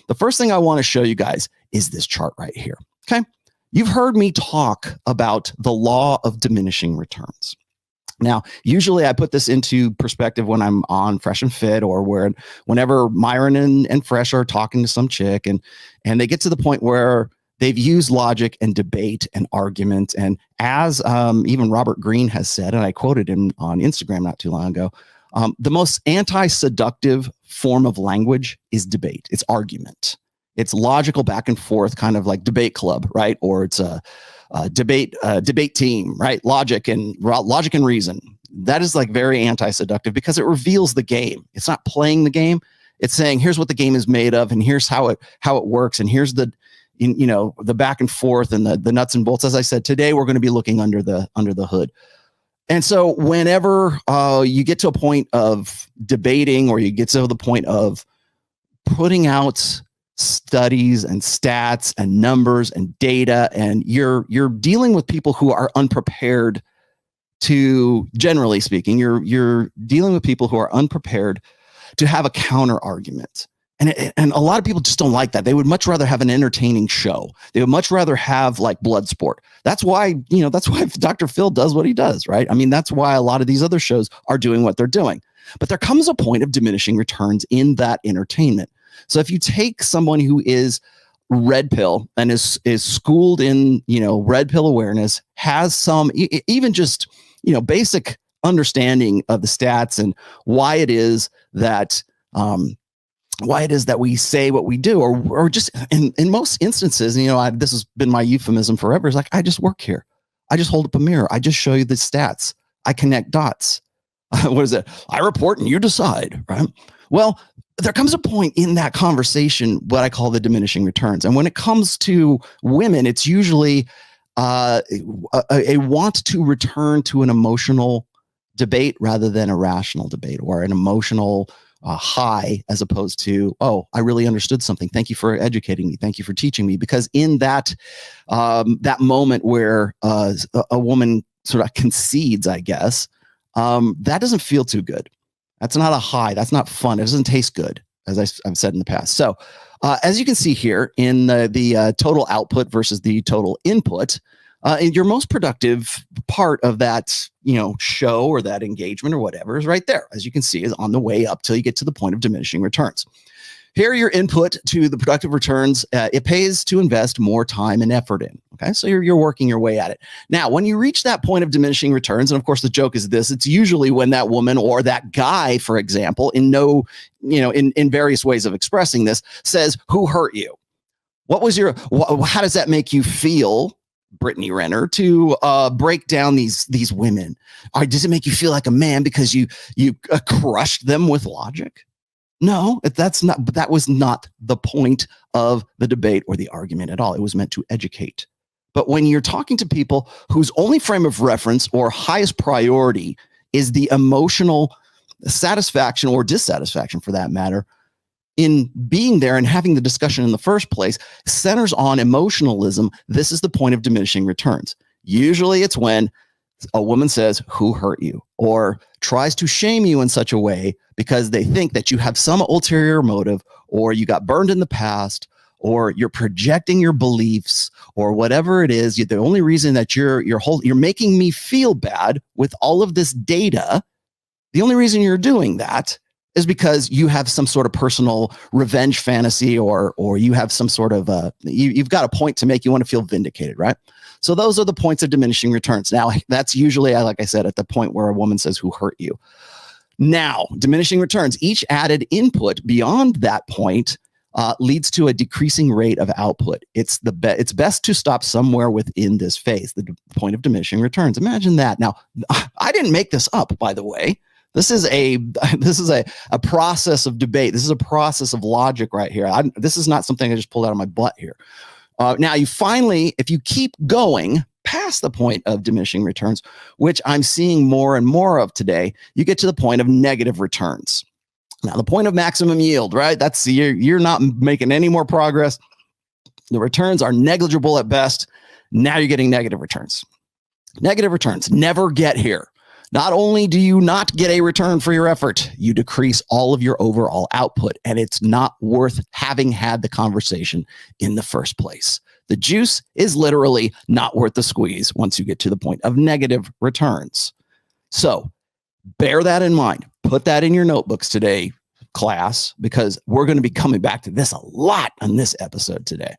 the first thing I want to show you guys is this chart right here. Okay. You've heard me talk about the law of diminishing returns. Now, usually I put this into perspective when I'm on Fresh and Fit, or whenever Myron and Fresh are talking to some chick and they get to the point where they've used logic and debate and argument. And as even Robert Greene has said, and I quoted him on Instagram not too long ago, the most anti-seductive form of language is debate. It's argument. It's logical back and forth, kind of like debate club, right? Or it's a debate team, right? Logic and reason. That is like very anti-seductive because it reveals the game. It's not playing the game. It's saying, here's what the game is made of, and here's how it works, and here's the back and forth and the nuts and bolts. As I said, today we're going to be looking under the hood. And so whenever you get to a point of debating, or you get to the point of putting out studies and stats and numbers and data, and you're dealing with people who are unprepared to, generally speaking, you're dealing with people who are unprepared to have a counter argument. And a lot of people just don't like that. They would much rather have an entertaining show. They would much rather have like blood sport. That's why Dr. Phil does what he does, right? I mean, that's why a lot of these other shows are doing what they're doing. But there comes a point of diminishing returns in that entertainment. So if you take someone who is red pill and is schooled in, red pill awareness, has some, even just, basic understanding of the stats and why it is that we say what we do, or just in most instances, this has been my euphemism forever. It's like, I just work here. I just hold up a mirror. I just show you the stats. I connect dots. What is it? I report and you decide, right? Well, there comes a point in that conversation, what I call the diminishing returns. And when it comes to women, it's usually a want to return to an emotional debate rather than a rational debate, or an emotional high, as opposed to, oh, I really understood something. Thank you for educating me. Thank you for teaching me. Because in that moment where a woman sort of concedes, I guess, that doesn't feel too good. That's not a high. That's not fun. It doesn't taste good, as I've said in the past. So as you can see here in the total output versus the total input, your most productive part of that, show or that engagement or whatever is right there. As you can see, is on the way up till you get to the point of diminishing returns. Here, your input to the productive returns, it pays to invest more time and effort in. Okay, so you're working your way at it. Now, when you reach that point of diminishing returns, and of course the joke is this, it's usually when that woman or that guy, for example, in various ways of expressing this, says, "Who hurt you? What was how does that make you feel, Brittany Renner, to break down these women? Or does it make you feel like a man because you crushed them with logic?" No, that was not the point of the debate or the argument at all. It was meant to educate. But when you're talking to people whose only frame of reference or highest priority is the emotional satisfaction or dissatisfaction, for that matter, in being there and having the discussion in the first place, centers on emotionalism, this is the point of diminishing returns. Usually it's when a woman says, "Who hurt you?" or tries to shame you in such a way because they think that you have some ulterior motive, or you got burned in the past, or you're projecting your beliefs, or whatever it is. The only reason that you're making me feel bad with all of this data, the only reason you're doing that is because you have some sort of personal revenge fantasy, or you have some sort of you've got a point to make. You want to feel vindicated, right? So those are the points of diminishing returns. Now, that's usually, like I said, at the point where a woman says, "Who hurt you?" Now, diminishing returns, each added input beyond that point leads to a decreasing rate of output. It's best to stop somewhere within this phase, the point of diminishing returns. Imagine that. Now, I didn't make this up, by the way. This is a process of debate. This is a process of logic right here. This is not something I just pulled out of my butt here. Now, if you keep going past the point of diminishing returns, which I'm seeing more and more of today, you get to the point of negative returns. Now, the point of maximum yield, right? That's you're not making any more progress. The returns are negligible at best. Now you're getting negative returns. Negative returns never get here. Not only do you not get a return for your effort, you decrease all of your overall output, and it's not worth having had the conversation in the first place. The juice is literally not worth the squeeze once you get to the point of negative returns. So bear that in mind. Put that in your notebooks today, class, because we're going to be coming back to this a lot on this episode today.